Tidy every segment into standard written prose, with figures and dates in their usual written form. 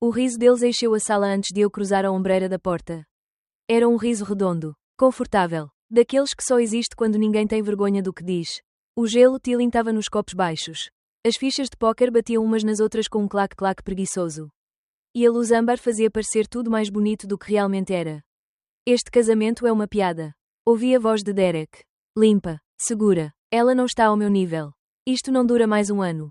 O riso deles encheu a sala antes de eu cruzar a ombreira da porta. Era um riso redondo, confortável, daqueles que só existe quando ninguém tem vergonha do que diz. O gelo tilintava nos copos baixos. As fichas de póquer batiam umas nas outras com um claque-claque preguiçoso. E a luz âmbar fazia parecer tudo mais bonito do que realmente era. Este casamento é uma piada. Ouvi a voz de Derek. Limpa, segura. Ela não está ao meu nível. Isto não dura mais um ano.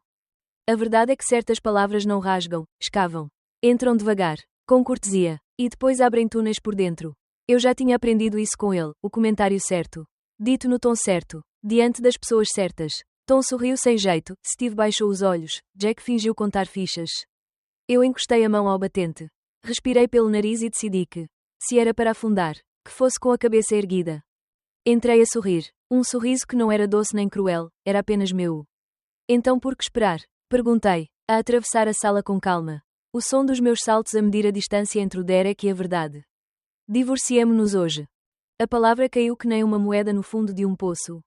A verdade é que certas palavras não rasgam, escavam. Entram devagar, com cortesia, e depois abrem túneis por dentro. Eu já tinha aprendido isso com ele, o comentário certo. Dito no tom certo, diante das pessoas certas. Tom sorriu sem jeito, Steve baixou os olhos, Jack fingiu contar fichas. Eu encostei a mão ao batente. Respirei pelo nariz e decidi que, se era para afundar, que fosse com a cabeça erguida. Entrei a sorrir, um sorriso que não era doce nem cruel, era apenas meu. Então por que esperar? Perguntei, a atravessar a sala com calma. O som dos meus saltos a medir a distância entre o Derek e a verdade. Divorciemo-nos hoje. A palavra caiu que nem uma moeda no fundo de um poço.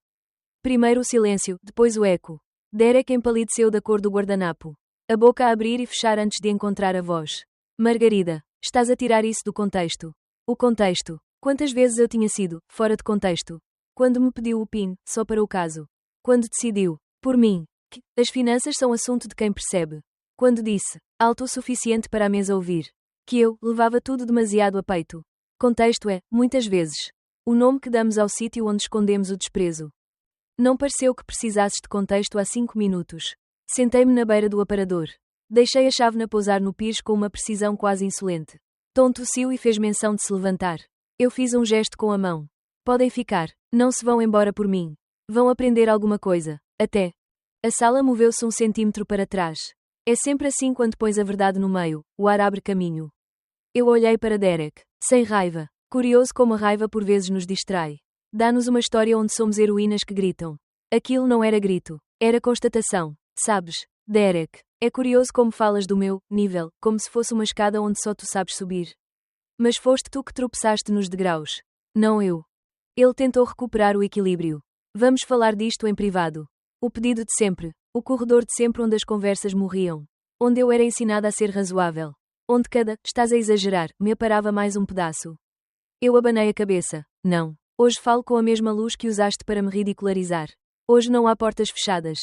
Primeiro o silêncio, depois o eco. Derek empalideceu da cor do guardanapo. A boca a abrir e fechar antes de encontrar a voz. Margarida, estás a tirar isso do contexto. O contexto. Quantas vezes eu tinha sido, fora de contexto? Quando me pediu o PIN, só para o caso. Quando decidiu, por mim, que as finanças são assunto de quem percebe. Quando disse, alto o suficiente para a mesa ouvir, que eu levava tudo demasiado a peito. Contexto é, muitas vezes, o nome que damos ao sítio onde escondemos o desprezo. Não pareceu que precisasses de contexto há 5 minutos. Sentei-me na beira do aparador. Deixei a chávena pousar no pires com uma precisão quase insolente. Tom tossiu e fez menção de se levantar. Eu fiz um gesto com a mão. Podem ficar, não se vão embora por mim. Vão aprender alguma coisa, até. A sala moveu-se 1 centímetro para trás. É sempre assim quando pões a verdade no meio, o ar abre caminho. Eu olhei para Derek, sem raiva, curioso como a raiva por vezes nos distrai. Dá-nos uma história onde somos heroínas que gritam. Aquilo não era grito, era constatação. Sabes, Derek, é curioso como falas do meu nível, como se fosse uma escada onde só tu sabes subir. Mas foste tu que tropeçaste nos degraus. Não eu. Ele tentou recuperar o equilíbrio. Vamos falar disto em privado. O pedido de sempre. O corredor de sempre onde as conversas morriam. Onde eu era ensinada a ser razoável. Onde cada, estás a exagerar, me aparava mais um pedaço. Eu abanei a cabeça. Não. Hoje falo com a mesma luz que usaste para me ridicularizar. Hoje não há portas fechadas.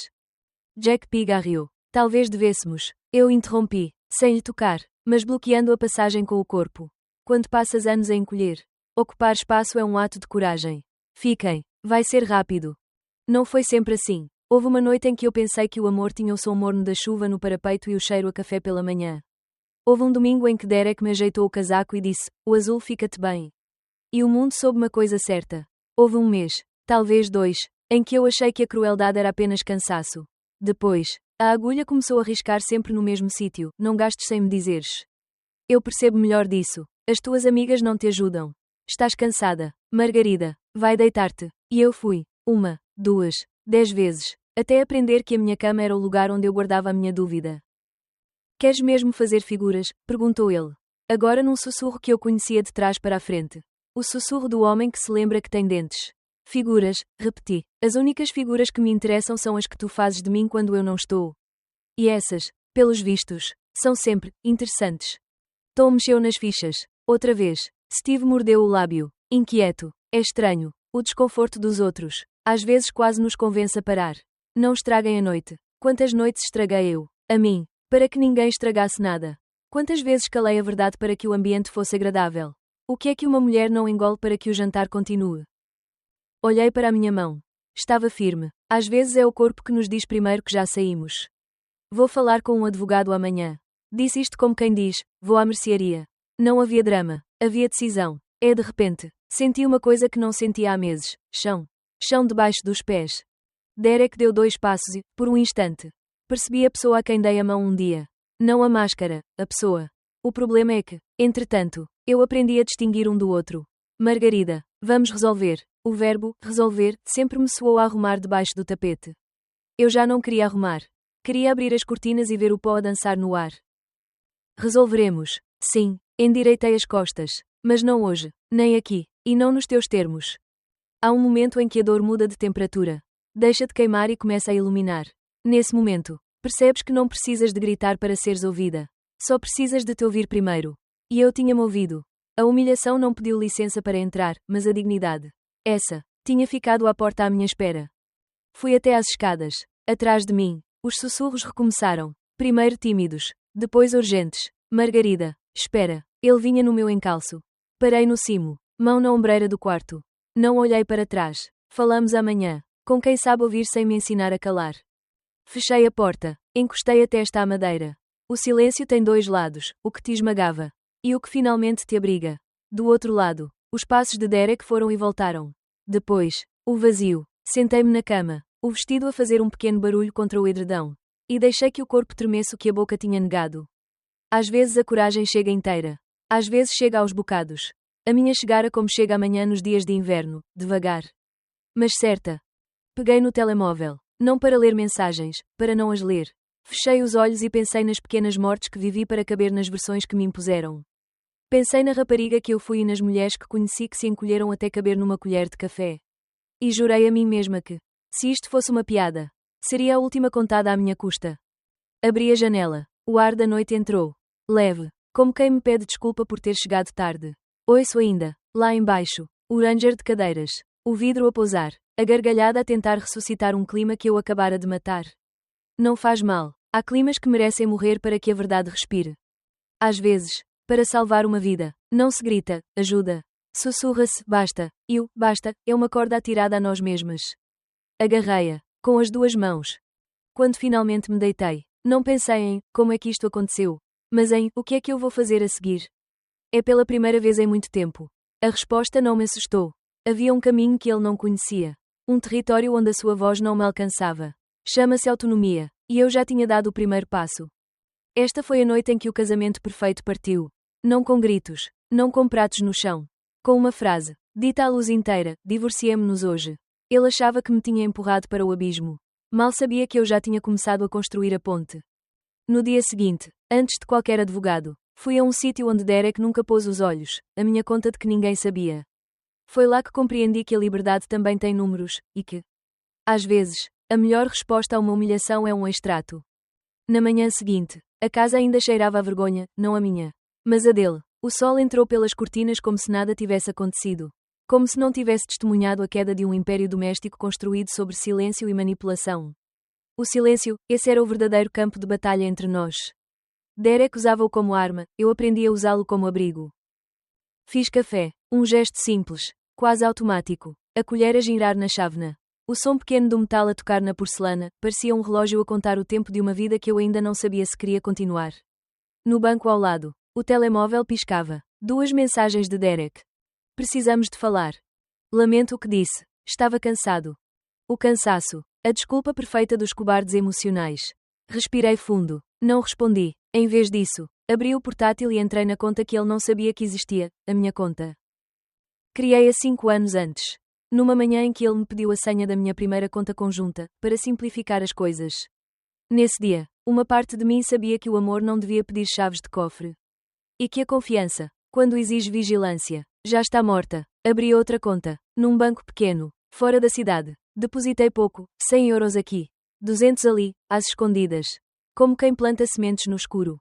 Jack pigarreou. Talvez devêssemos. Eu interrompi, sem lhe tocar, mas bloqueando a passagem com o corpo. Quando passas anos a encolher, ocupar espaço é um ato de coragem. Fiquem. Vai ser rápido. Não foi sempre assim. Houve uma noite em que eu pensei que o amor tinha o som morno da chuva no parapeito e o cheiro a café pela manhã. Houve um domingo em que Derek me ajeitou o casaco e disse, o azul fica-te bem. E o mundo soube uma coisa certa. Houve um mês, talvez 2, em que eu achei que a crueldade era apenas cansaço. Depois, a agulha começou a riscar sempre no mesmo sítio, não gastes sem me dizeres. Eu percebo melhor disso. As tuas amigas não te ajudam. Estás cansada, Margarida, vai deitar-te. E eu fui. 1, 2, 10 vezes, até aprender que a minha cama era o lugar onde eu guardava a minha dúvida. Queres mesmo fazer figuras? Perguntou ele. Agora num sussurro que eu conhecia de trás para a frente. O sussurro do homem que se lembra que tem dentes. Figuras, repeti. As únicas figuras que me interessam são as que tu fazes de mim quando eu não estou. E essas, pelos vistos, são sempre interessantes. Tom mexeu nas fichas. Outra vez. Steve mordeu o lábio. Inquieto. É estranho. O desconforto dos outros. Às vezes quase nos convence a parar. Não estraguem a noite. Quantas noites estraguei eu? A mim. Para que ninguém estragasse nada. Quantas vezes calei a verdade para que o ambiente fosse agradável? O que é que uma mulher não engole para que o jantar continue? Olhei para a minha mão. Estava firme. Às vezes é o corpo que nos diz primeiro que já saímos. Vou falar com um advogado amanhã. Disse isto como quem diz, vou à mercearia. Não havia drama. Havia decisão. De repente, senti uma coisa que não sentia há meses. Chão. Chão debaixo dos pés. Derek deu 2 passos e, por um instante, percebi a pessoa a quem dei a mão um dia. Não a máscara, a pessoa. O problema é que, entretanto, eu aprendi a distinguir um do outro. Margarida, vamos resolver. O verbo, resolver, sempre me soou a arrumar debaixo do tapete. Eu já não queria arrumar. Queria abrir as cortinas e ver o pó a dançar no ar. Resolveremos. Sim, endireitei as costas. Mas não hoje, nem aqui, e não nos teus termos. Há um momento em que a dor muda de temperatura. Deixa de queimar e começa a iluminar. Nesse momento, percebes que não precisas de gritar para seres ouvida. Só precisas de te ouvir primeiro. E eu tinha-me ouvido. A humilhação não pediu licença para entrar, mas a dignidade. Essa. Tinha ficado à porta à minha espera. Fui até às escadas. Atrás de mim. Os sussurros recomeçaram. Primeiro tímidos. Depois urgentes. Margarida. Espera. Ele vinha no meu encalço. Parei no cimo. Mão na ombreira do quarto. Não olhei para trás. Falamos amanhã. Com quem sabe ouvir sem me ensinar a calar. Fechei a porta. Encostei a testa à madeira. O silêncio tem dois lados, o que te esmagava. E o que finalmente te abriga. Do outro lado, os passos de Derek foram e voltaram. Depois, o vazio. Sentei-me na cama, o vestido a fazer um pequeno barulho contra o edredão. E deixei que o corpo tremesse o que a boca tinha negado. Às vezes a coragem chega inteira. Às vezes chega aos bocados. A minha chegara como chega amanhã nos dias de inverno, devagar. Mas certa. Peguei no telemóvel. Não para ler mensagens, para não as ler. Fechei os olhos e pensei nas pequenas mortes que vivi para caber nas versões que me impuseram. Pensei na rapariga que eu fui e nas mulheres que conheci que se encolheram até caber numa colher de café. E jurei a mim mesma que, se isto fosse uma piada, seria a última contada à minha custa. Abri a janela. O ar da noite entrou. Leve, como quem me pede desculpa por ter chegado tarde. Ouço ainda, lá embaixo, o ranger de cadeiras, o vidro a pousar, a gargalhada a tentar ressuscitar um clima que eu acabara de matar. Não faz mal. Há climas que merecem morrer para que a verdade respire. Às vezes, para salvar uma vida, não se grita, ajuda. Sussurra-se, basta, e o basta é uma corda atirada a nós mesmas. Agarrei-a, com as duas mãos. Quando finalmente me deitei, não pensei em como é que isto aconteceu, mas em o que é que eu vou fazer a seguir. É pela primeira vez em muito tempo. A resposta não me assustou. Havia um caminho que ele não conhecia. Um território onde a sua voz não me alcançava. Chama-se autonomia, e eu já tinha dado o primeiro passo. Esta foi a noite em que o casamento perfeito partiu. Não com gritos, não com pratos no chão. Com uma frase, dita à luz inteira, divorciemo-nos hoje. Ele achava que me tinha empurrado para o abismo. Mal sabia que eu já tinha começado a construir a ponte. No dia seguinte, antes de qualquer advogado, fui a um sítio onde Derek nunca pôs os olhos, a minha conta de que ninguém sabia. Foi lá que compreendi que a liberdade também tem números, e que, às vezes, a melhor resposta a uma humilhação é um extrato. Na manhã seguinte, a casa ainda cheirava a vergonha, não a minha, mas a dele. O sol entrou pelas cortinas como se nada tivesse acontecido. Como se não tivesse testemunhado a queda de um império doméstico construído sobre silêncio e manipulação. O silêncio, esse era o verdadeiro campo de batalha entre nós. Derek usava-o como arma, eu aprendi a usá-lo como abrigo. Fiz café, um gesto simples, quase automático, a colher a girar na chávena. O som pequeno do metal a tocar na porcelana, parecia um relógio a contar o tempo de uma vida que eu ainda não sabia se queria continuar. No banco ao lado, o telemóvel piscava. 2 mensagens de Derek. Precisamos de falar. Lamento o que disse. Estava cansado. O cansaço. A desculpa perfeita dos cobardes emocionais. Respirei fundo. Não respondi. Em vez disso, abri o portátil e entrei na conta que ele não sabia que existia, a minha conta. Criei-a 5 anos antes. Numa manhã em que ele me pediu a senha da minha primeira conta conjunta, para simplificar as coisas. Nesse dia, uma parte de mim sabia que o amor não devia pedir chaves de cofre. E que a confiança, quando exige vigilância, já está morta. Abri outra conta, num banco pequeno, fora da cidade. Depositei pouco, 100 euros aqui, 200 ali, às escondidas. Como quem planta sementes no escuro.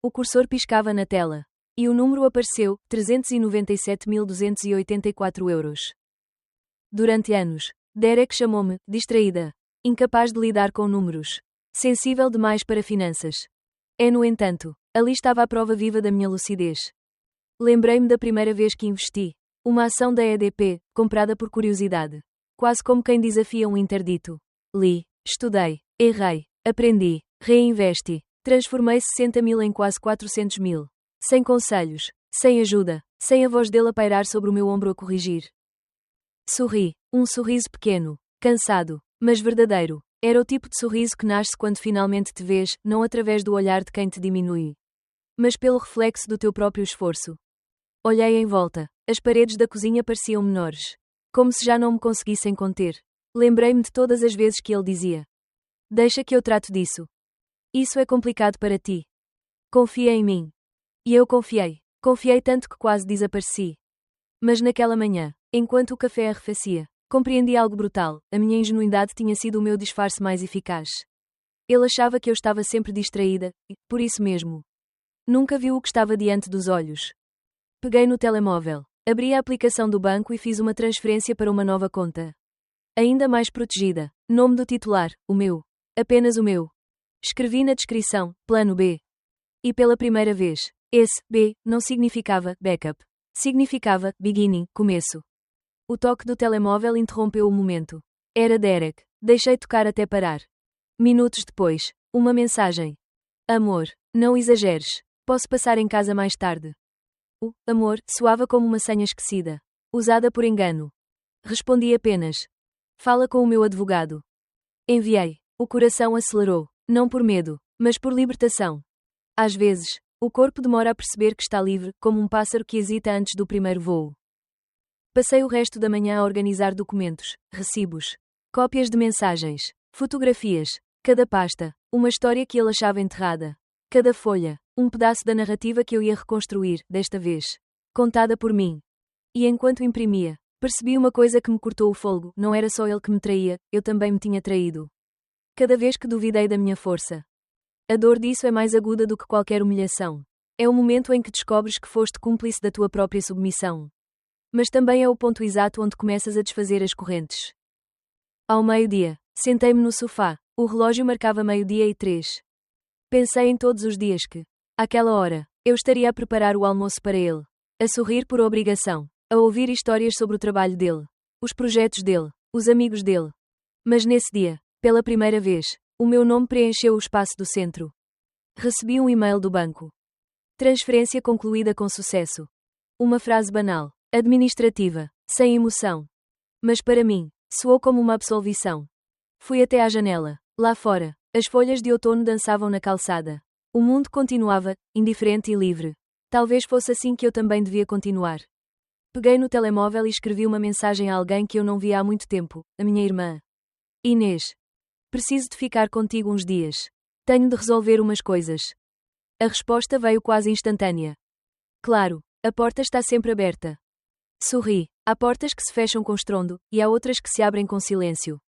O cursor piscava na tela. E o número apareceu, 397.284 euros. Durante anos, Derek chamou-me, distraída, incapaz de lidar com números, sensível demais para finanças. No entanto, ali estava a prova viva da minha lucidez. Lembrei-me da primeira vez que investi, uma ação da EDP, comprada por curiosidade. Quase como quem desafia um interdito. Li, estudei, errei, aprendi, reinvesti, transformei 60 mil em quase 400 mil. Sem conselhos, sem ajuda, sem a voz dele a pairar sobre o meu ombro a corrigir. Sorri, um sorriso pequeno, cansado, mas verdadeiro. Era o tipo de sorriso que nasce quando finalmente te vês, não através do olhar de quem te diminui, mas pelo reflexo do teu próprio esforço. Olhei em volta. As paredes da cozinha pareciam menores. Como se já não me conseguissem conter. Lembrei-me de todas as vezes que ele dizia: deixa que eu trato disso. Isso é complicado para ti. Confia em mim. E eu confiei. Confiei tanto que quase desapareci. Mas naquela manhã, enquanto o café arrefecia, compreendi algo brutal. A minha ingenuidade tinha sido o meu disfarce mais eficaz. Ele achava que eu estava sempre distraída, e, por isso mesmo, Nunca viu o que estava diante dos olhos. Peguei no telemóvel. Abri a aplicação do banco e fiz uma transferência para uma nova conta. Ainda mais protegida. Nome do titular, o meu. Apenas o meu. Escrevi na descrição, plano B. E pela primeira vez, esse B não significava backup. Significava beginning, começo. O toque do telemóvel interrompeu o momento. Era Derek. Deixei tocar até parar. Minutos depois, uma mensagem. Amor, não exageres. Posso passar em casa mais tarde. O amor soava como uma senha esquecida. Usada por engano. Respondi apenas. Fala com o meu advogado. Enviei. O coração acelerou. Não por medo, mas por libertação. Às vezes, o corpo demora a perceber que está livre, como um pássaro que hesita antes do primeiro voo. Passei o resto da manhã a organizar documentos, recibos, cópias de mensagens, fotografias, cada pasta, uma história que ele achava enterrada. Cada folha, um pedaço da narrativa que eu ia reconstruir, desta vez. Contada por mim. E enquanto imprimia, percebi uma coisa que me cortou o fôlego: não era só ele que me traía, eu também me tinha traído. Cada vez que duvidei da minha força. A dor disso é mais aguda do que qualquer humilhação. É o momento em que descobres que foste cúmplice da tua própria submissão. Mas também é o ponto exato onde começas a desfazer as correntes. Ao meio-dia, sentei-me no sofá. O relógio marcava 12:03. Pensei em todos os dias que, àquela hora, eu estaria a preparar o almoço para ele. A sorrir por obrigação. A ouvir histórias sobre o trabalho dele. Os projetos dele. Os amigos dele. Mas nesse dia, pela primeira vez, o meu nome preencheu o espaço do centro. Recebi um e-mail do banco. Transferência concluída com sucesso. Uma frase banal, administrativa, sem emoção. Mas para mim, soou como uma absolvição. Fui até à janela. Lá fora, as folhas de outono dançavam na calçada. O mundo continuava, indiferente e livre. Talvez fosse assim que eu também devia continuar. Peguei no telemóvel e escrevi uma mensagem a alguém que eu não via há muito tempo, a minha irmã. Inês. Preciso de ficar contigo uns dias. Tenho de resolver umas coisas. A resposta veio quase instantânea. Claro, a porta está sempre aberta. Sorri. Há portas que se fecham com estrondo, e há outras que se abrem com silêncio.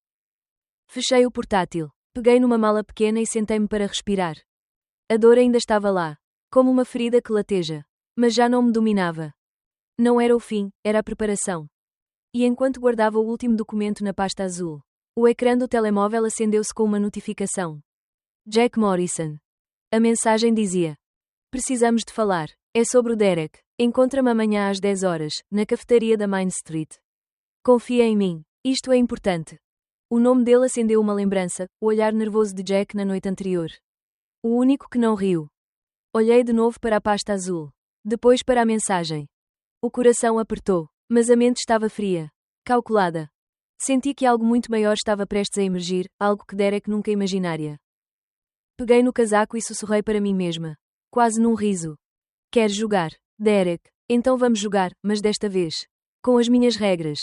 Fechei o portátil. Peguei numa mala pequena e sentei-me para respirar. A dor ainda estava lá. Como uma ferida que lateja. Mas já não me dominava. Não era o fim, era a preparação. E enquanto guardava o último documento na pasta azul, o ecrã do telemóvel acendeu-se com uma notificação. Jack Morrison. A mensagem dizia: precisamos de falar. É sobre o Derek. Encontra-me amanhã às 10 horas, na cafetaria da Main Street. Confia em mim. Isto é importante. O nome dele acendeu uma lembrança, o olhar nervoso de Jack na noite anterior. O único que não riu. Olhei de novo para a pasta azul. Depois para a mensagem. O coração apertou, mas a mente estava fria. Calculada. Senti que algo muito maior estava prestes a emergir, algo que Derek nunca imaginaria. Peguei no casaco e sussurrei para mim mesma. Quase num riso. Queres jogar, Derek? Então vamos jogar, mas desta vez. Com as minhas regras.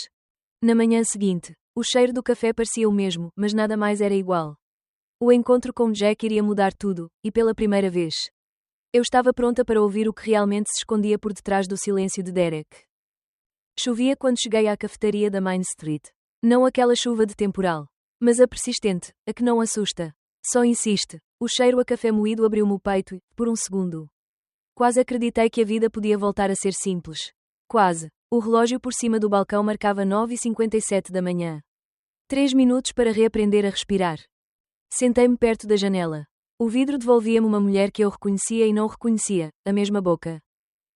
Na manhã seguinte, o cheiro do café parecia o mesmo, mas nada mais era igual. O encontro com Jack iria mudar tudo, e pela primeira vez. Eu estava pronta para ouvir o que realmente se escondia por detrás do silêncio de Derek. Chovia quando cheguei à cafetaria da Main Street. Não aquela chuva de temporal, mas a persistente, a que não assusta. Só insiste. O cheiro a café moído abriu-me o peito e, por um segundo, quase acreditei que a vida podia voltar a ser simples. Quase. O relógio por cima do balcão marcava 9:57 da manhã. 3 minutos para reaprender a respirar. Sentei-me perto da janela. O vidro devolvia-me uma mulher que eu reconhecia e não reconhecia, a mesma boca.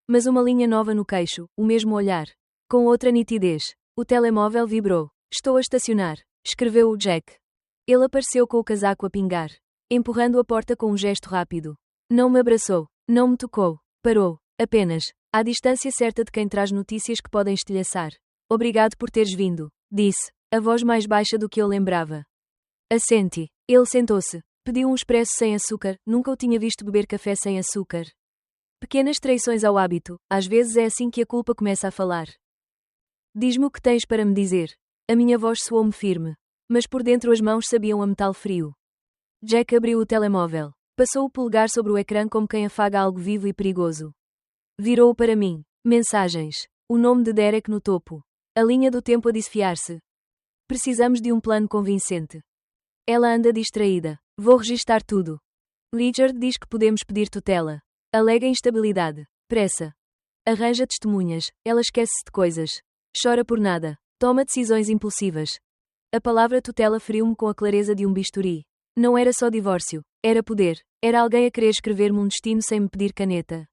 Mas uma linha nova no queixo, o mesmo olhar. Com outra nitidez. O telemóvel vibrou. Estou a estacionar, escreveu o Jack. Ele apareceu com o casaco a pingar, empurrando a porta com um gesto rápido. Não me abraçou, não me tocou, parou, apenas, à distância certa de quem traz notícias que podem estilhaçar. Obrigado por teres vindo, disse, a voz mais baixa do que eu lembrava. Assente. Ele sentou-se, pediu um expresso sem açúcar, nunca o tinha visto beber café sem açúcar. Pequenas traições ao hábito, às vezes é assim que a culpa começa a falar. Diz-me o que tens para me dizer. A minha voz soou-me firme, mas por dentro as mãos sabiam a metal frio. Jack abriu o telemóvel. Passou o polegar sobre o ecrã como quem afaga algo vivo e perigoso. Virou-o para mim. Mensagens. O nome de Derek no topo. A linha do tempo a desfiar-se. Precisamos de um plano convincente. Ela anda distraída. Vou registar tudo. Richard diz que podemos pedir tutela. Alega instabilidade. Pressa. Arranja testemunhas. Ela esquece-se de coisas. Chora por nada. Toma decisões impulsivas. A palavra tutela feriu-me com a clareza de um bisturi. Não era só divórcio. Era poder. Era alguém a querer escrever-me um destino sem me pedir caneta.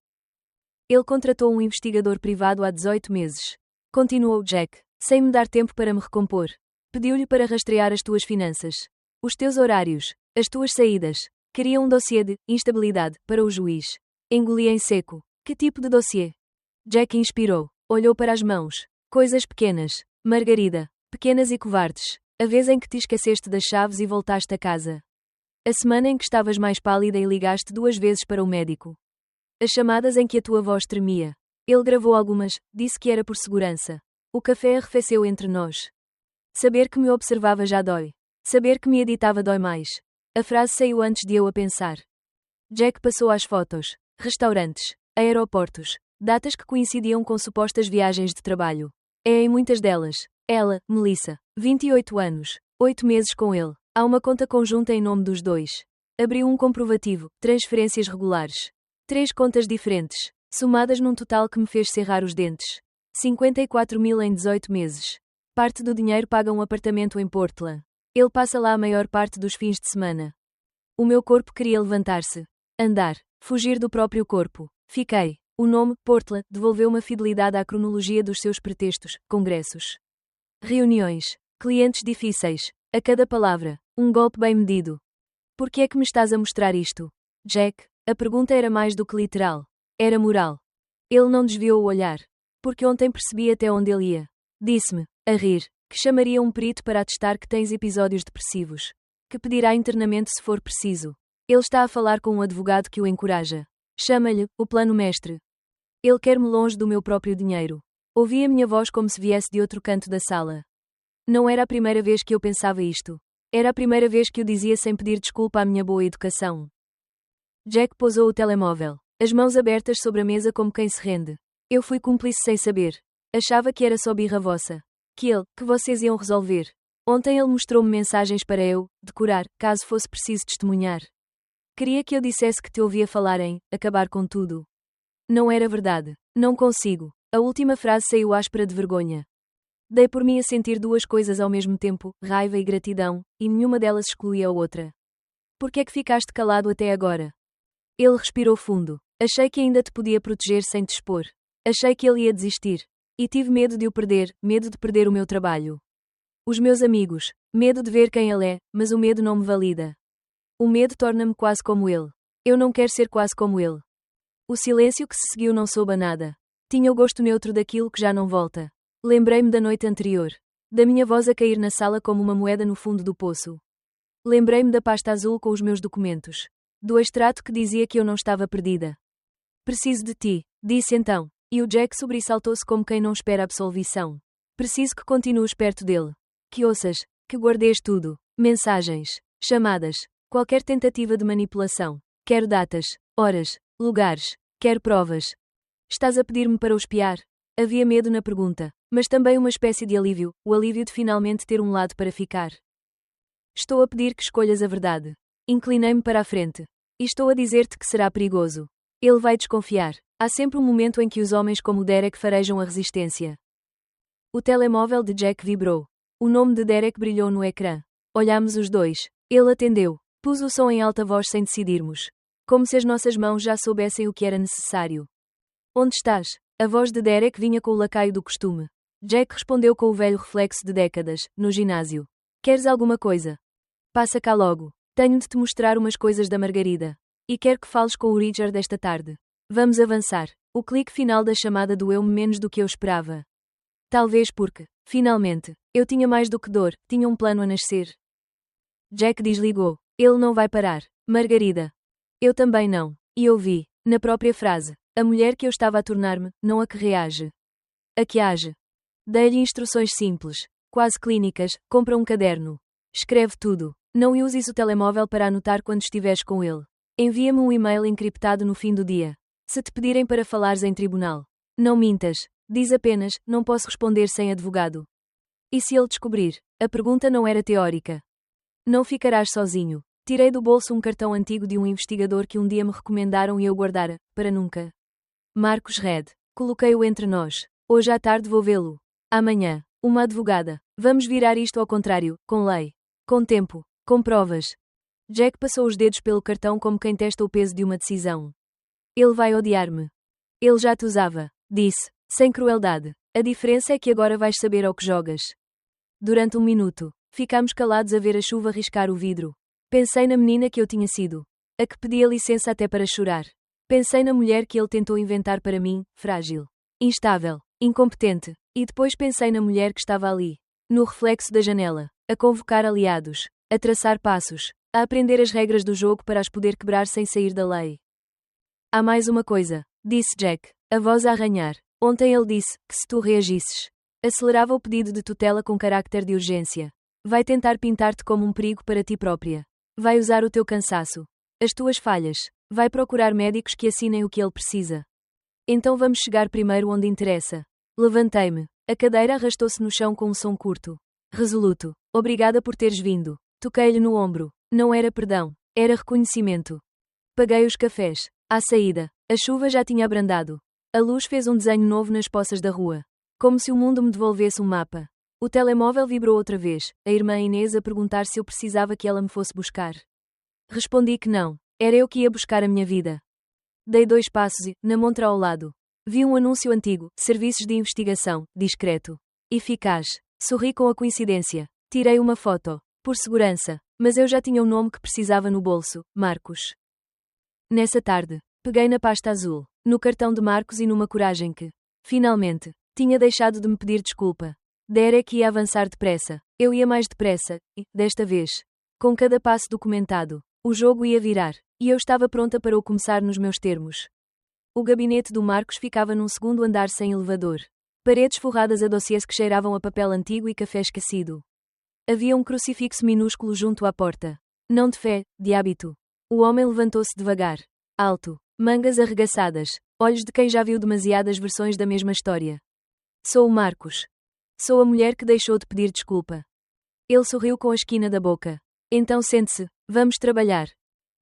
Ele contratou um investigador privado há 18 meses. Continuou Jack, sem me dar tempo para me recompor. Pediu-lhe para rastrear as tuas finanças. Os teus horários. As tuas saídas. Queria um dossiê de instabilidade para o juiz. Engoli em seco. Que tipo de dossiê? Jack inspirou. Olhou para as mãos. Coisas pequenas. Margarida. Pequenas e covardes. A vez em que te esqueceste das chaves e voltaste a casa. A semana em que estavas mais pálida e ligaste 2 vezes para o médico. As chamadas em que a tua voz tremia. Ele gravou algumas, disse que era por segurança. O café arrefeceu entre nós. Saber que me observava já dói. Saber que me editava dói mais. A frase saiu antes de eu a pensar. Jack passou às fotos. Restaurantes. Aeroportos. Datas que coincidiam com supostas viagens de trabalho. É em muitas delas. Ela, Melissa, 28 anos, 8 meses com ele. Há uma conta conjunta em nome dos dois. Abriu um comprovativo, transferências regulares. 3 contas diferentes, somadas num total que me fez cerrar os dentes. 54 mil em 18 meses. Parte do dinheiro paga um apartamento em Portland. Ele passa lá a maior parte dos fins de semana. O meu corpo queria levantar-se. Andar. Fugir do próprio corpo. Fiquei. O nome, Portland, devolveu-me a fidelidade à cronologia dos seus pretextos, congressos. Reuniões. Clientes difíceis. A cada palavra. Um golpe bem medido. Por que é que me estás a mostrar isto? Jack, a pergunta era mais do que literal. Era moral. Ele não desviou o olhar. Porque ontem percebi até onde ele ia. Disse-me, a rir, que chamaria um perito para atestar que tens episódios depressivos. Que pedirá internamento se for preciso. Ele está a falar com um advogado que o encoraja. Chama-lhe, o plano mestre. Ele quer-me longe do meu próprio dinheiro. Ouvi a minha voz como se viesse de outro canto da sala. Não era a primeira vez que eu pensava isto. Era a primeira vez que o dizia sem pedir desculpa à minha boa educação. Jack pousou o telemóvel, as mãos abertas sobre a mesa como quem se rende. Eu fui cúmplice sem saber. Achava que era só birra vossa. Que vocês iam resolver. Ontem ele mostrou-me mensagens para eu decorar, caso fosse preciso testemunhar. Queria que eu dissesse que te ouvia falar em acabar com tudo. Não era verdade. Não consigo. A última frase saiu áspera de vergonha. Dei por mim a sentir 2 coisas ao mesmo tempo, raiva e gratidão, e nenhuma delas excluía a outra. Por que é que ficaste calado até agora? Ele respirou fundo. Achei que ainda te podia proteger sem te expor. Achei que ele ia desistir. E tive medo de o perder, medo de perder o meu trabalho. Os meus amigos. Medo de ver quem ele é, mas o medo não me valida. O medo torna-me quase como ele. Eu não quero ser quase como ele. O silêncio que se seguiu não soube a nada. Tinha o gosto neutro daquilo que já não volta. Lembrei-me da noite anterior. Da minha voz a cair na sala como uma moeda no fundo do poço. Lembrei-me da pasta azul com os meus documentos. Do extrato que dizia que eu não estava perdida. Preciso de ti, disse então. E o Jack sobressaltou-se como quem não espera absolvição. Preciso que continues perto dele. Que ouças, que guardes tudo. Mensagens, chamadas, qualquer tentativa de manipulação. Quero datas, horas, lugares, quero provas. Estás a pedir-me para o espiar? Havia medo na pergunta, mas também uma espécie de alívio, o alívio de finalmente ter um lado para ficar. Estou a pedir que escolhas a verdade. Inclinei-me para a frente. E estou a dizer-te que será perigoso. Ele vai desconfiar. Há sempre um momento em que os homens como Derek farejam a resistência. O telemóvel de Jack vibrou. O nome de Derek brilhou no ecrã. Olhámos os dois. Ele atendeu. Pus o som em alta voz sem decidirmos. Como se as nossas mãos já soubessem o que era necessário. Onde estás? A voz de Derek vinha com o lacaio do costume. Jack respondeu com o velho reflexo de décadas, no ginásio. Queres alguma coisa? Passa cá logo. Tenho de te mostrar umas coisas da Margarida. E quero que fales com o Richard esta tarde. Vamos avançar. O clique final da chamada doeu-me menos do que eu esperava. Talvez porque, finalmente, eu tinha mais do que dor, tinha um plano a nascer. Jack desligou. Ele não vai parar. Margarida. Eu também não. E ouvi, na própria frase, a mulher que eu estava a tornar-me, não a que reage. A que age. Dei-lhe instruções simples, quase clínicas, compra um caderno. Escreve tudo. Não uses o telemóvel para anotar quando estiveres com ele. Envia-me um e-mail encriptado no fim do dia. Se te pedirem para falares em tribunal. Não mintas. Diz apenas, não posso responder sem advogado. E se ele descobrir? A pergunta não era teórica. Não ficarás sozinho. Tirei do bolso um cartão antigo de um investigador que um dia me recomendaram e eu guardara, para nunca. Marcos Red. Coloquei-o entre nós. Hoje à tarde vou vê-lo. Amanhã. Uma advogada. Vamos virar isto ao contrário, com lei. Com tempo. Com provas. Jack passou os dedos pelo cartão como quem testa o peso de uma decisão. Ele vai odiar-me. Ele já te usava, disse, sem crueldade. A diferença é que agora vais saber ao que jogas. Durante um minuto, ficámos calados a ver a chuva riscar o vidro. Pensei na menina que eu tinha sido. A que pedia licença até para chorar. Pensei na mulher que ele tentou inventar para mim, frágil, instável, incompetente. E depois pensei na mulher que estava ali, no reflexo da janela, a convocar aliados, a traçar passos, a aprender as regras do jogo para as poder quebrar sem sair da lei. Há mais uma coisa, disse Jack, a voz a arranhar. Ontem ele disse que se tu reagisses, acelerava o pedido de tutela com carácter de urgência. Vai tentar pintar-te como um perigo para ti própria. Vai usar o teu cansaço, as tuas falhas. Vai procurar médicos que assinem o que ele precisa. Então vamos chegar primeiro onde interessa. Levantei-me. A cadeira arrastou-se no chão com um som curto. Resoluto. Obrigada por teres vindo. Toquei-lhe no ombro. Não era perdão. Era reconhecimento. Paguei os cafés. À saída, a chuva já tinha abrandado. A luz fez um desenho novo nas poças da rua. Como se o mundo me devolvesse um mapa. O telemóvel vibrou outra vez, a irmã Inês a perguntar se eu precisava que ela me fosse buscar. Respondi que não. Era eu que ia buscar a minha vida. Dei 2 passos e, na montra ao lado, vi um anúncio antigo, serviços de investigação, discreto. Eficaz. Sorri com a coincidência. Tirei uma foto. Por segurança. Mas eu já tinha o nome que precisava no bolso, Marcos. Nessa tarde, peguei na pasta azul, no cartão de Marcos e numa coragem que, finalmente, tinha deixado de me pedir desculpa. Derek ia avançar depressa. Eu ia mais depressa, e, desta vez, com cada passo documentado, o jogo ia virar, e eu estava pronta para o começar nos meus termos. O gabinete do Marcos ficava num segundo andar sem elevador. Paredes forradas a dossiês que cheiravam a papel antigo e café esquecido. Havia um crucifixo minúsculo junto à porta. Não de fé, de hábito. O homem levantou-se devagar. Alto. Mangas arregaçadas. Olhos de quem já viu demasiadas versões da mesma história. Sou o Marcos. Sou a mulher que deixou de pedir desculpa. Ele sorriu com a esquina da boca. Então sente-se. Vamos trabalhar.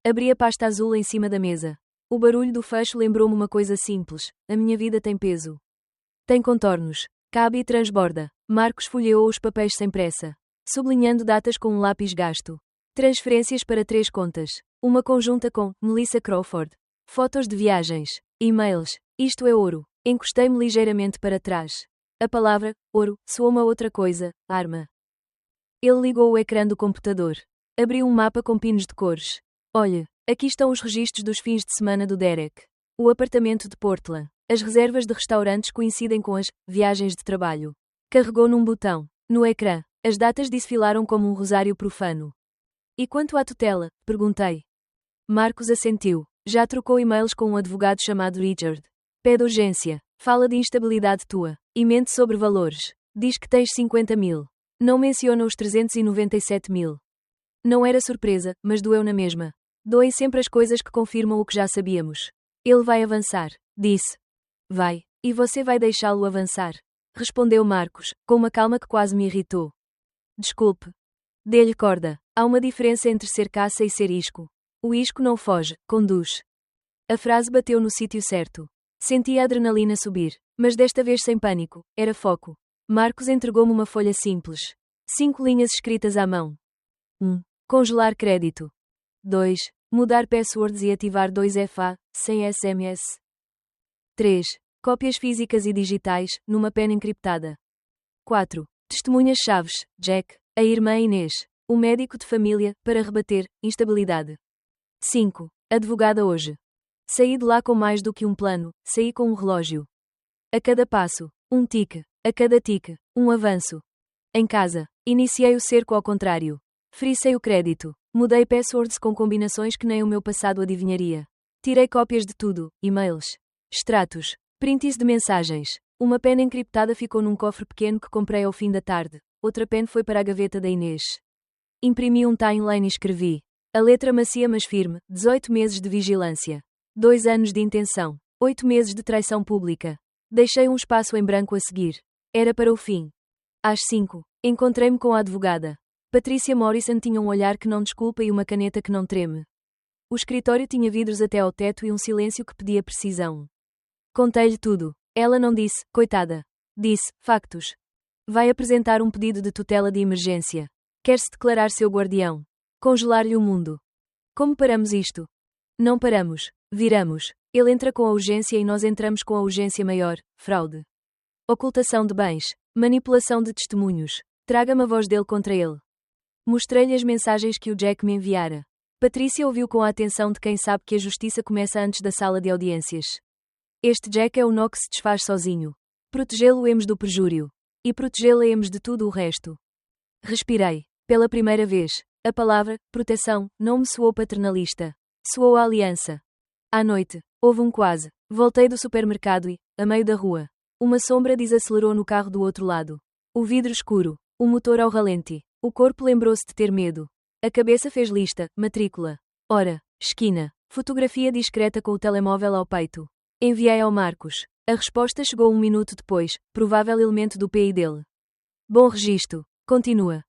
Abri a pasta azul em cima da mesa. O barulho do fecho lembrou-me uma coisa simples. A minha vida tem peso. Tem contornos. Cabe e transborda. Marcos folheou os papéis sem pressa, sublinhando datas com um lápis gasto. Transferências para 3 contas. Uma conjunta com Melissa Crawford. Fotos de viagens. E-mails. Isto é ouro. Encostei-me ligeiramente para trás. A palavra, ouro, soou-me a outra coisa, arma. Ele ligou o ecrã do computador. Abriu um mapa com pinos de cores. Olhe, aqui estão os registros dos fins de semana do Derek. O apartamento de Portland. As reservas de restaurantes coincidem com as viagens de trabalho. Carregou num botão. No ecrã, as datas desfilaram como um rosário profano. E quanto à tutela? Perguntei. Marcos assentiu. Já trocou e-mails com um advogado chamado Richard. Pede urgência. Fala de instabilidade tua. E mente sobre valores. Diz que tens 50 mil. Não menciona os 397 mil. Não era surpresa, mas doeu na mesma. Doem sempre as coisas que confirmam o que já sabíamos. Ele vai avançar, disse. Vai. E você vai deixá-lo avançar? Respondeu Marcos, com uma calma que quase me irritou. Desculpe. Dê-lhe corda. Há uma diferença entre ser caça e ser isco. O isco não foge, conduz. A frase bateu no sítio certo. Senti a adrenalina subir, mas desta vez sem pânico, era foco. Marcos entregou-me uma folha simples. 5 linhas escritas à mão. 1. Congelar crédito. 2. Mudar passwords e ativar 2FA, sem SMS. 3. Cópias físicas e digitais, numa pena encriptada. 4. Testemunhas-chaves, Jack, a irmã Inês, o médico de família, para rebater, instabilidade. 5. Advogada hoje. Saí de lá com mais do que um plano, saí com um relógio. A cada passo, um tique. A cada tique, um avanço. Em casa, iniciei o cerco ao contrário. Fricei o crédito. Mudei passwords com combinações que nem o meu passado adivinharia. Tirei cópias de tudo, e-mails, extratos, prints de mensagens. Uma pena encriptada ficou num cofre pequeno que comprei ao fim da tarde. Outra pena foi para a gaveta da Inês. Imprimi um timeline e escrevi. A letra macia mas firme, 18 meses de vigilância. 2 anos de intenção. 8 meses de traição pública. Deixei um espaço em branco a seguir. Era para o fim. Às 5, encontrei-me com a advogada. Patricia Morrison tinha um olhar que não desculpa e uma caneta que não treme. O escritório tinha vidros até ao teto e um silêncio que pedia precisão. Contei-lhe tudo. Ela não disse, coitada. Disse, factos. Vai apresentar um pedido de tutela de emergência. Quer-se declarar seu guardião. Congelar-lhe o mundo. Como paramos isto? Não paramos. Viramos. Ele entra com a urgência e nós entramos com a urgência maior, fraude. Ocultação de bens. Manipulação de testemunhos. Traga-me a voz dele contra ele. Mostrei-lhe as mensagens que o Jack me enviara. Patricia ouviu com a atenção de quem sabe que a justiça começa antes da sala de audiências. Este Jack é o nó que se desfaz sozinho. Protegê-lo-emos do perjúrio. E protegê-la-emos de tudo o resto. Respirei. Pela primeira vez, a palavra, proteção, não me soou paternalista. Soou a aliança. À noite, houve um quase. Voltei do supermercado e, a meio da rua, uma sombra desacelerou no carro do outro lado. O vidro escuro. O motor ao ralenti. O corpo lembrou-se de ter medo. A cabeça fez lista, matrícula. Hora, esquina. Fotografia discreta com o telemóvel ao peito. Enviei ao Marcos. A resposta chegou 1 minuto depois, provável elemento do PI dele. Bom registro. Continua.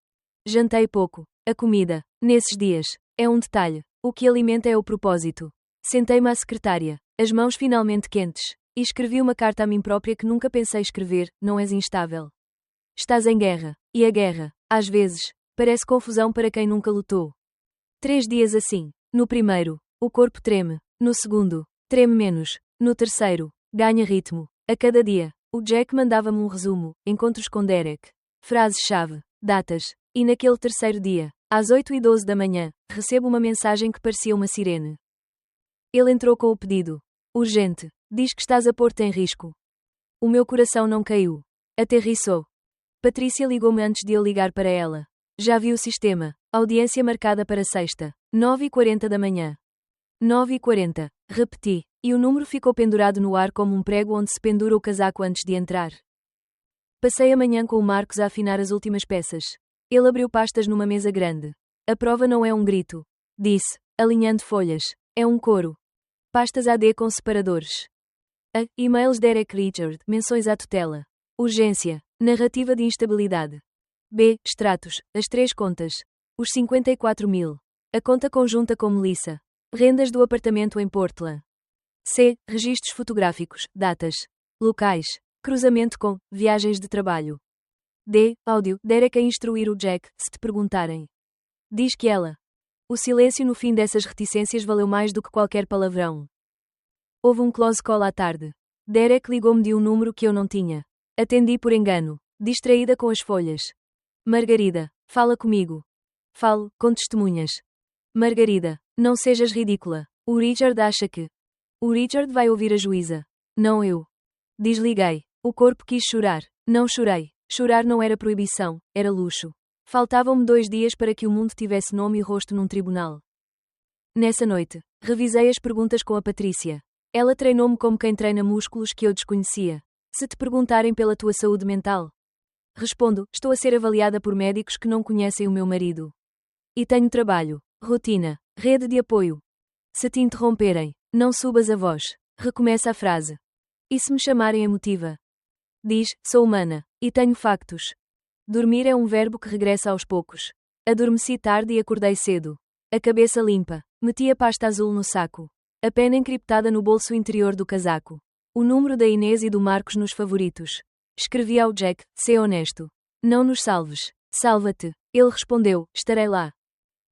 Jantei pouco. A comida, nesses dias, é um detalhe. O que alimenta é o propósito. Sentei-me à secretária, as mãos finalmente quentes, e escrevi uma carta a mim própria que nunca pensei escrever, não és instável. Estás em guerra. E a guerra, às vezes, parece confusão para quem nunca lutou. 3 dias assim. No primeiro, o corpo treme. No segundo, treme menos. No terceiro, ganha ritmo. A cada dia, o Jack mandava-me um resumo, encontros com Derek. Frases-chave, datas. E naquele terceiro dia, às 8h12 da manhã, recebo uma mensagem que parecia uma sirene. Ele entrou com o pedido. Urgente. Diz que estás a pôr-te em risco. O meu coração não caiu. Aterrissou. Patricia ligou-me antes de eu ligar para ela. Já vi o sistema. Audiência marcada para sexta. 9h40 da manhã. 9h40. Repeti. E o número ficou pendurado no ar como um prego onde se pendura o casaco antes de entrar. Passei a manhã com o Marcos a afinar as últimas peças. Ele abriu pastas numa mesa grande. A prova não é um grito. Disse, alinhando folhas. É um coro. Pastas AD com separadores. A. E-mails Derek Richard. Menções à tutela. Urgência. Narrativa de instabilidade. B. Extratos. As 3 contas. Os 54.000. A conta conjunta com Melissa. Rendas do apartamento em Portland. C. Registros fotográficos. Datas. Locais. Cruzamento com viagens de trabalho. D. Áudio. Derek a instruir o Jack, se te perguntarem. Diz que ela. O silêncio no fim dessas reticências valeu mais do que qualquer palavrão. Houve um close call à tarde. Derek ligou-me de um número que eu não tinha. Atendi por engano, distraída com as folhas. Margarida, fala comigo. Falo, com testemunhas. Margarida, não sejas ridícula. O Richard acha que. O Richard vai ouvir a juíza. Não eu. Desliguei. O corpo quis chorar. Não chorei. Chorar não era proibição, era luxo. Faltavam-me 2 dias para que o mundo tivesse nome e rosto num tribunal. Nessa noite, revisei as perguntas com a Patricia. Ela treinou-me como quem treina músculos que eu desconhecia. Se te perguntarem pela tua saúde mental, respondo, estou a ser avaliada por médicos que não conhecem o meu marido. E tenho trabalho, rotina, rede de apoio. Se te interromperem, não subas a voz. Recomeça a frase. E se me chamarem emotiva? Diz, sou humana, e tenho factos. Dormir é um verbo que regressa aos poucos. Adormeci tarde e acordei cedo. A cabeça limpa. Meti a pasta azul no saco. A pena encriptada no bolso interior do casaco. O número da Inês e do Marcos nos favoritos. Escrevi ao Jack, sê honesto. Não nos salves. Salva-te. Ele respondeu, estarei lá.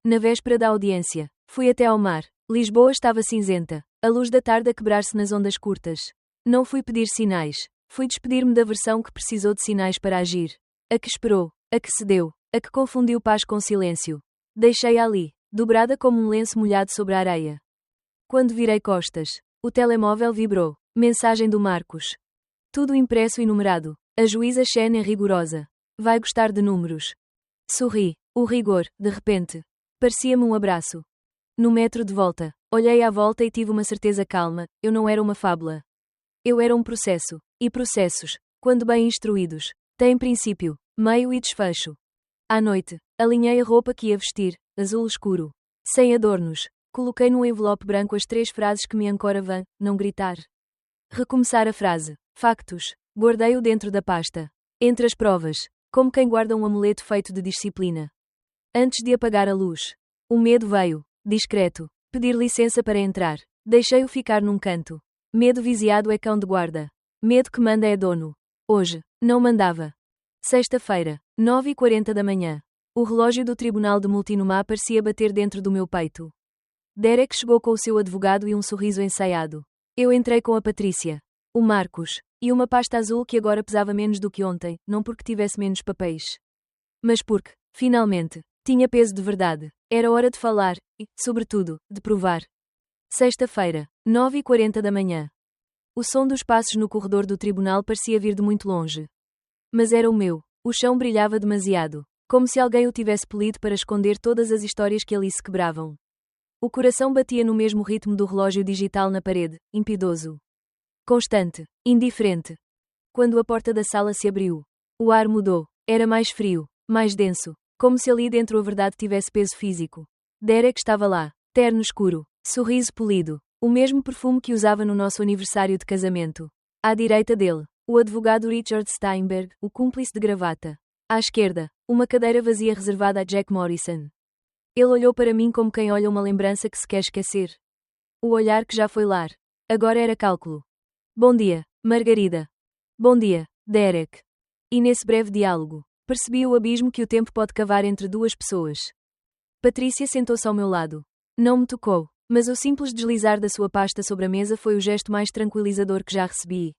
Na véspera da audiência, fui até ao mar. Lisboa estava cinzenta. A luz da tarde a quebrar-se nas ondas curtas. Não fui pedir sinais. Fui despedir-me da versão que precisou de sinais para agir. A que esperou. A que cedeu. A que confundiu paz com silêncio. Deixei-a ali, dobrada como um lenço molhado sobre a areia. Quando virei costas, o telemóvel vibrou. Mensagem do Marcos. Tudo impresso e numerado. A juíza Chen é rigorosa. Vai gostar de números. Sorri. O rigor, de repente. Parecia-me um abraço. No metro de volta, olhei à volta e tive uma certeza calma, eu não era uma fábula. Eu era um processo. E processos, quando bem instruídos, têm princípio, meio e desfecho. À noite, alinhei a roupa que ia vestir, azul escuro. Sem adornos. Coloquei num envelope branco as 3 frases que me ancoravam, não gritar. Recomeçar a frase. Factos. Guardei-o dentro da pasta. Entre as provas. Como quem guarda um amuleto feito de disciplina. Antes de apagar a luz. O medo veio, discreto, pedir licença para entrar. Deixei-o ficar num canto. Medo viziado é cão de guarda. Medo que manda é dono. Hoje, não mandava. Sexta-feira, 9h40 da manhã. O relógio do tribunal de Multnomah parecia bater dentro do meu peito. Derek chegou com o seu advogado e um sorriso ensaiado. Eu entrei com a Patrícia, o Marcos, e uma pasta azul que agora pesava menos do que ontem, não porque tivesse menos papéis. Mas porque, finalmente, tinha peso de verdade. Era hora de falar, e, sobretudo, de provar. Sexta-feira, 9h40 da manhã. O som dos passos no corredor do tribunal parecia vir de muito longe. Mas era o meu. O chão brilhava demasiado. Como se alguém o tivesse polido para esconder todas as histórias que ali se quebravam. O coração batia no mesmo ritmo do relógio digital na parede, impiedoso. Constante, indiferente. Quando a porta da sala se abriu, o ar mudou. Era mais frio, mais denso, como se ali dentro a verdade tivesse peso físico. Derek estava lá, terno escuro, sorriso polido, o mesmo perfume que usava no nosso aniversário de casamento. À direita dele, o advogado Richard Steinberg, o cúmplice de gravata. À esquerda, uma cadeira vazia reservada a Jack Morrison. Ele olhou para mim como quem olha uma lembrança que se quer esquecer. O olhar que já foi lar. Agora era cálculo. Bom dia, Margarida. Bom dia, Derek. E nesse breve diálogo, percebi o abismo que o tempo pode cavar entre duas pessoas. Patrícia sentou-se ao meu lado. Não me tocou, mas o simples deslizar da sua pasta sobre a mesa foi o gesto mais tranquilizador que já recebi.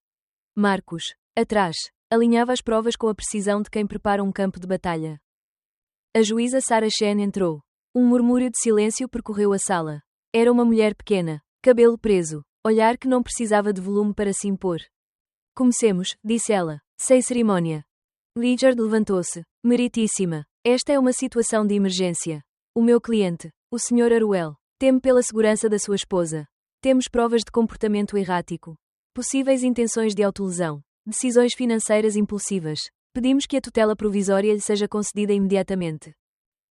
Marcos, atrás, alinhava as provas com a precisão de quem prepara um campo de batalha. A juíza Sarah Chen entrou. Um murmúrio de silêncio percorreu a sala. Era uma mulher pequena, cabelo preso, olhar que não precisava de volume para se impor. Comecemos, disse ela, sem cerimônia. Richard levantou-se. Meritíssima. Esta é uma situação de emergência. O meu cliente, o Sr. Aruel, teme pela segurança da sua esposa. Temos provas de comportamento errático. Possíveis intenções de autolesão. Decisões financeiras impulsivas. Pedimos que a tutela provisória lhe seja concedida imediatamente.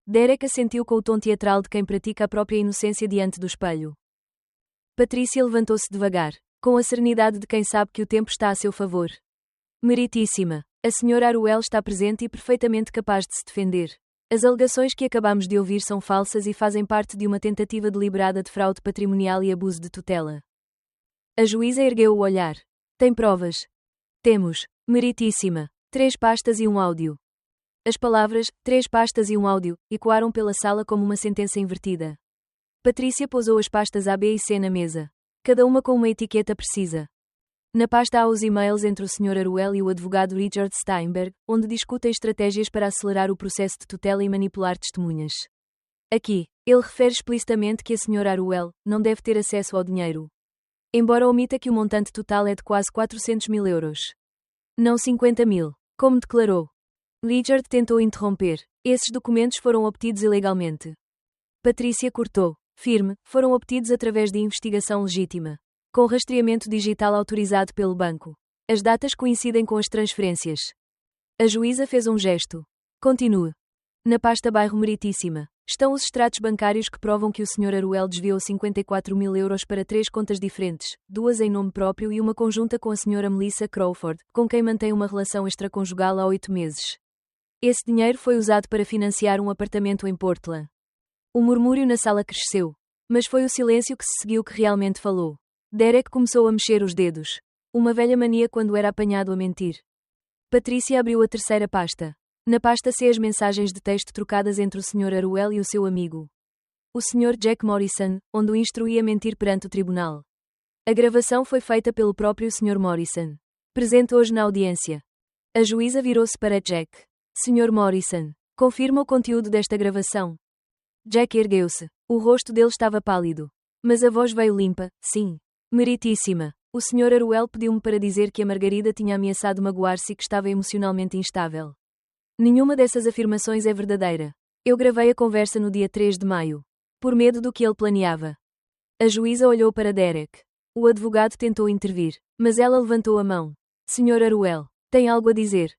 Derek assentiu com o tom teatral de quem pratica a própria inocência diante do espelho. Patrícia levantou-se devagar, com a serenidade de quem sabe que o tempo está a seu favor. Meritíssima, a Sra. Aruel está presente e perfeitamente capaz de se defender. As alegações que acabamos de ouvir são falsas e fazem parte de uma tentativa deliberada de fraude patrimonial e abuso de tutela. A juíza ergueu o olhar. Tem provas? Temos, meritíssima, 3 pastas e um áudio. As palavras, 3 pastas e um áudio, ecoaram pela sala como uma sentença invertida. Patrícia pousou as pastas A, B e C na mesa. Cada uma com uma etiqueta precisa. Na pasta há os e-mails entre o Sr. Aruel e o advogado Richard Steinberg, onde discutem estratégias para acelerar o processo de tutela e manipular testemunhas. Aqui, ele refere explicitamente que a Sra. Aruel não deve ter acesso ao dinheiro. Embora omita que o montante total é de quase 400 mil euros. Não 50 mil, como declarou. Richard tentou interromper. Esses documentos foram obtidos ilegalmente. Patrícia cortou. Firme, foram obtidos através de investigação legítima. Com rastreamento digital autorizado pelo banco. As datas coincidem com as transferências. A juíza fez um gesto. Continue. Na pasta bairro Meritíssima, estão os extratos bancários que provam que o Sr. Aruel desviou 54 mil euros para 3 contas diferentes, 2 em nome próprio e uma conjunta com a Sra. Melissa Crawford, com quem mantém uma relação extraconjugal há 8 meses. Esse dinheiro foi usado para financiar um apartamento em Portland. O murmúrio na sala cresceu. Mas foi o silêncio que se seguiu que realmente falou. Derek começou a mexer os dedos. Uma velha mania quando era apanhado a mentir. Patrícia abriu a terceira pasta. Na pasta C as mensagens de texto trocadas entre o Sr. Aruel e o seu amigo. O Sr. Jack Morrison, onde o instruía a mentir perante o tribunal. A gravação foi feita pelo próprio Sr. Morrison. Presente hoje na audiência. A juíza virou-se para Jack. Sr. Morrison, confirma o conteúdo desta gravação. Jack ergueu-se. O rosto dele estava pálido. Mas a voz veio limpa, sim. Meritíssima. O Sr. Aruel pediu-me para dizer que a Margarida tinha ameaçado magoar-se e que estava emocionalmente instável. Nenhuma dessas afirmações é verdadeira. Eu gravei a conversa no dia 3 de maio. Por medo do que ele planeava. A juíza olhou para Derek. O advogado tentou intervir, mas ela levantou a mão. Sr. Aruel, tem algo a dizer?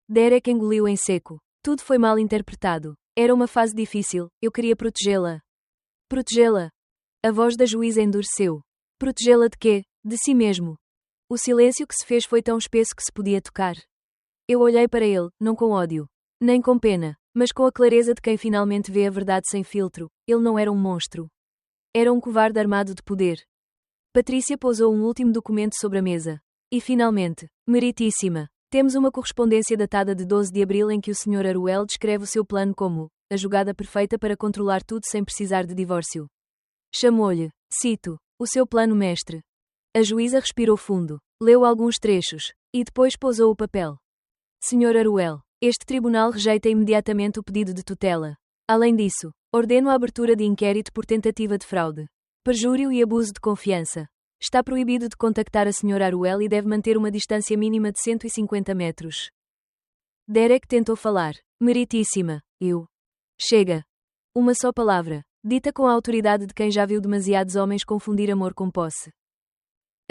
Derek engoliu em seco. Tudo foi mal interpretado. Era uma fase difícil, eu queria protegê-la. Protegê-la? A voz da juíza endureceu. Protegê-la de quê? De si mesmo. O silêncio que se fez foi tão espesso que se podia tocar. Eu olhei para ele, não com ódio. Nem com pena. Mas com a clareza de quem finalmente vê a verdade sem filtro, ele não era um monstro. Era um covarde armado de poder. Patrícia pousou um último documento sobre a mesa. E finalmente, meritíssima, temos uma correspondência datada de 12 de abril em que o Sr. Aruel descreve o seu plano como a jogada perfeita para controlar tudo sem precisar de divórcio. Chamou-lhe, cito, o seu plano mestre. A juíza respirou fundo, leu alguns trechos, e depois pousou o papel. Sr. Aruel, este tribunal rejeita imediatamente o pedido de tutela. Além disso, ordeno a abertura de inquérito por tentativa de fraude, perjúrio e abuso de confiança. Está proibido de contactar a Sra. Aruel e deve manter uma distância mínima de 150 metros. Derek tentou falar. Meritíssima, eu. Chega. Uma só palavra, dita com a autoridade de quem já viu demasiados homens confundir amor com posse.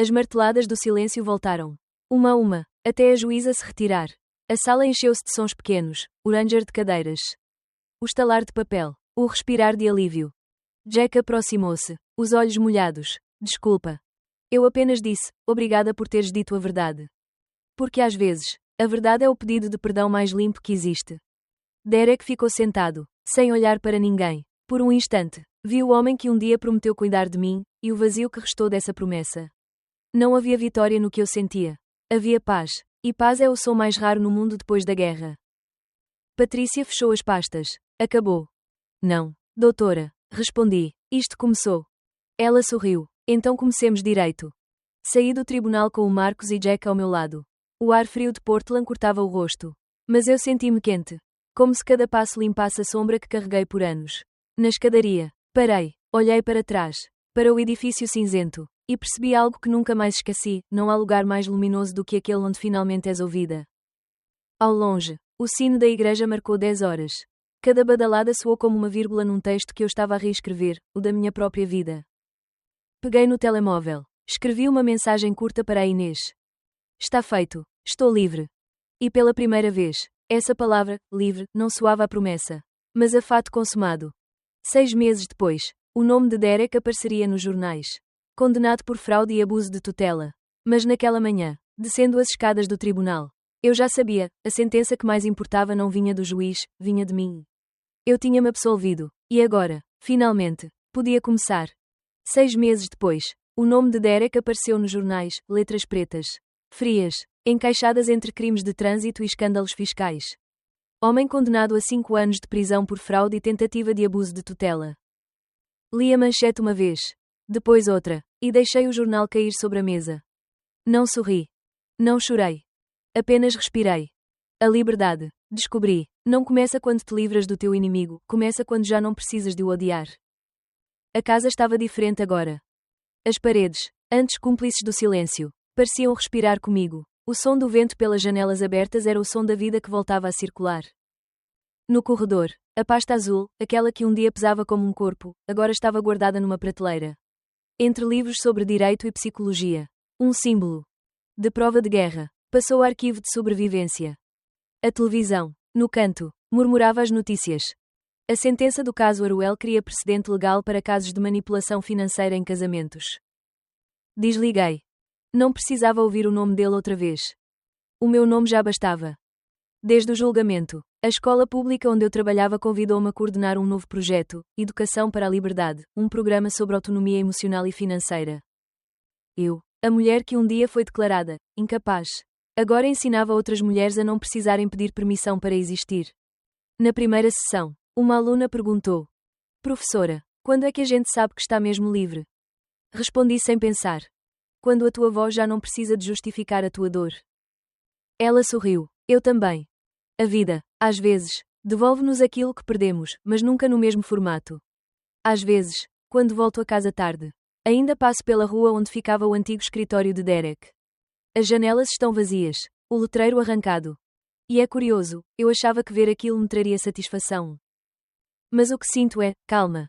As marteladas do silêncio voltaram. Uma a uma, até a juíza se retirar. A sala encheu-se de sons pequenos, o ranger de cadeiras. O estalar de papel, o respirar de alívio. Jack aproximou-se, os olhos molhados. Desculpa. Eu apenas disse, obrigada por teres dito a verdade. Porque às vezes, a verdade é o pedido de perdão mais limpo que existe. Derek ficou sentado, sem olhar para ninguém. Por um instante, vi o homem que um dia prometeu cuidar de mim, e o vazio que restou dessa promessa. Não havia vitória no que eu sentia. Havia paz. E paz é o som mais raro no mundo depois da guerra. Patrícia fechou as pastas. Acabou. Não, doutora, respondi. Isto começou. Ela sorriu. Então comecemos direito. Saí do tribunal com o Marcos e Jack ao meu lado. O ar frio de Portland cortava o rosto. Mas eu senti-me quente. Como se cada passo limpasse a sombra que carreguei por anos. Na escadaria. Parei. Olhei para trás. Para o edifício cinzento. E percebi algo que nunca mais esqueci: não há lugar mais luminoso do que aquele onde finalmente és ouvida. Ao longe, o sino da igreja marcou 10 horas. Cada badalada soou como uma vírgula num texto que eu estava a reescrever, o da minha própria vida. Peguei no telemóvel. Escrevi uma mensagem curta para a Inês. Está feito. Estou livre. E pela primeira vez, essa palavra, livre, não soava a promessa, mas a fato consumado. 6 meses depois, o nome de Derek apareceria nos jornais. Condenado por fraude e abuso de tutela. Mas naquela manhã, descendo as escadas do tribunal, eu já sabia, a sentença que mais importava não vinha do juiz, vinha de mim. Eu tinha-me absolvido, e agora, finalmente, podia começar. 6 meses depois, o nome de Derek apareceu nos jornais, letras pretas, frias, encaixadas entre crimes de trânsito e escândalos fiscais. Homem condenado a 5 anos de prisão por fraude e tentativa de abuso de tutela. Li a manchete uma vez. Depois outra, e deixei o jornal cair sobre a mesa. Não sorri. Não chorei. Apenas respirei. A liberdade, descobri, não começa quando te livras do teu inimigo, começa quando já não precisas de o odiar. A casa estava diferente agora. As paredes, antes cúmplices do silêncio, pareciam respirar comigo. O som do vento pelas janelas abertas era o som da vida que voltava a circular. No corredor, a pasta azul, aquela que um dia pesava como um corpo, agora estava guardada numa prateleira. Entre livros sobre direito e psicologia. Um símbolo de prova de guerra. Passou o arquivo de sobrevivência. A televisão, no canto, murmurava as notícias. A sentença do caso Aruel cria precedente legal para casos de manipulação financeira em casamentos. Desliguei. Não precisava ouvir o nome dele outra vez. O meu nome já bastava. Desde o julgamento, a escola pública onde eu trabalhava convidou-me a coordenar um novo projeto, Educação para a Liberdade, um programa sobre autonomia emocional e financeira. Eu, a mulher que um dia foi declarada incapaz, agora ensinava outras mulheres a não precisarem pedir permissão para existir. Na primeira sessão, uma aluna perguntou: Professora, quando é que a gente sabe que está mesmo livre? Respondi sem pensar: quando a tua voz já não precisa de justificar a tua dor. Ela sorriu. Eu também. A vida, às vezes, devolve-nos aquilo que perdemos, mas nunca no mesmo formato. Às vezes, quando volto a casa tarde, ainda passo pela rua onde ficava o antigo escritório de Derek. As janelas estão vazias, o letreiro arrancado. E é curioso, eu achava que ver aquilo me traria satisfação. Mas o que sinto é calma.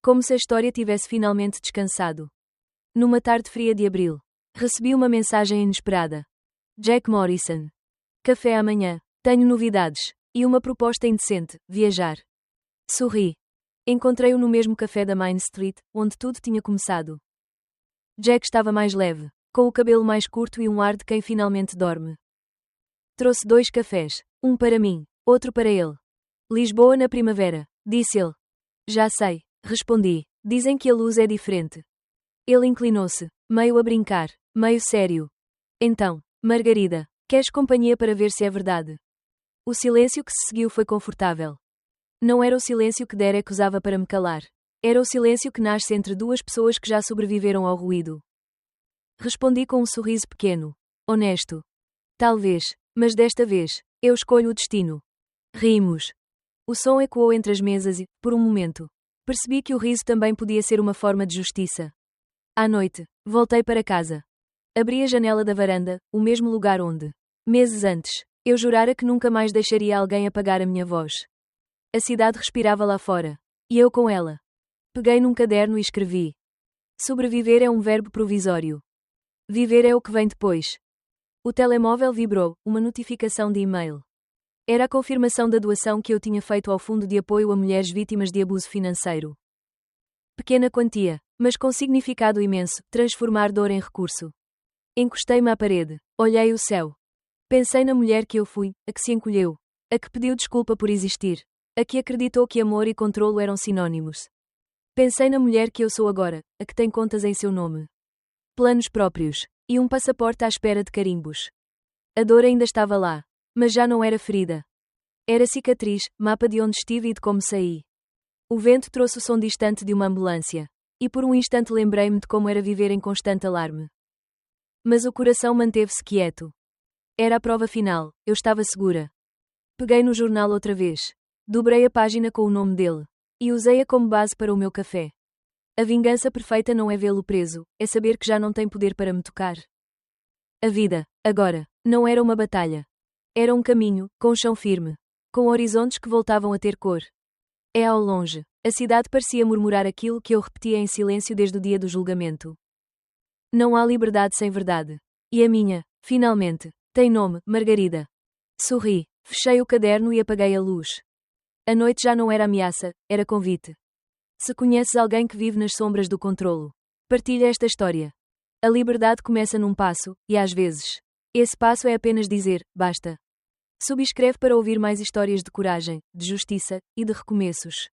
Como se a história tivesse finalmente descansado. Numa tarde fria de abril, recebi uma mensagem inesperada. Jack Morrison. Café amanhã. Tenho novidades. E uma proposta indecente, viajar. Sorri. Encontrei-o no mesmo café da Main Street, onde tudo tinha começado. Jack estava mais leve, com o cabelo mais curto e um ar de quem finalmente dorme. Trouxe 2 cafés, um para mim, outro para ele. Lisboa na primavera, disse ele. Já sei, respondi. Dizem que a luz é diferente. Ele inclinou-se, meio a brincar, meio sério. Então, Margarida, queres companhia para ver se é verdade? O silêncio que se seguiu foi confortável. Não era o silêncio que Derek usava para me calar. Era o silêncio que nasce entre duas pessoas que já sobreviveram ao ruído. Respondi com um sorriso pequeno. Honesto. Talvez, mas desta vez, eu escolho o destino. Rimos. O som ecoou entre as mesas e, por um momento, percebi que o riso também podia ser uma forma de justiça. À noite, voltei para casa. Abri a janela da varanda, o mesmo lugar onde, meses antes, eu jurara que nunca mais deixaria alguém apagar a minha voz. A cidade respirava lá fora. E eu com ela. Peguei num caderno e escrevi. Sobreviver é um verbo provisório. Viver é o que vem depois. O telemóvel vibrou, uma notificação de e-mail. Era a confirmação da doação que eu tinha feito ao Fundo de Apoio a Mulheres Vítimas de Abuso Financeiro. Pequena quantia, mas com significado imenso, transformar dor em recurso. Encostei-me à parede, olhei o céu. Pensei na mulher que eu fui, a que se encolheu, a que pediu desculpa por existir, a que acreditou que amor e controlo eram sinônimos. Pensei na mulher que eu sou agora, a que tem contas em seu nome. Planos próprios, e um passaporte à espera de carimbos. A dor ainda estava lá, mas já não era ferida. Era cicatriz, mapa de onde estive e de como saí. O vento trouxe o som distante de uma ambulância, e por um instante lembrei-me de como era viver em constante alarme. Mas o coração manteve-se quieto. Era a prova final, eu estava segura. Peguei no jornal outra vez. Dobrei a página com o nome dele. E usei-a como base para o meu café. A vingança perfeita não é vê-lo preso, é saber que já não tem poder para me tocar. A vida, agora, não era uma batalha. Era um caminho, com chão firme. Com horizontes que voltavam a ter cor. É ao longe. A cidade parecia murmurar aquilo que eu repetia em silêncio desde o dia do julgamento. Não há liberdade sem verdade. E a minha, finalmente, tem nome, Margarida. Sorri, fechei o caderno e apaguei a luz. A noite já não era ameaça, era convite. Se conheces alguém que vive nas sombras do controlo, partilha esta história. A liberdade começa num passo, e às vezes, esse passo é apenas dizer, basta. Subscreve para ouvir mais histórias de coragem, de justiça e de recomeços.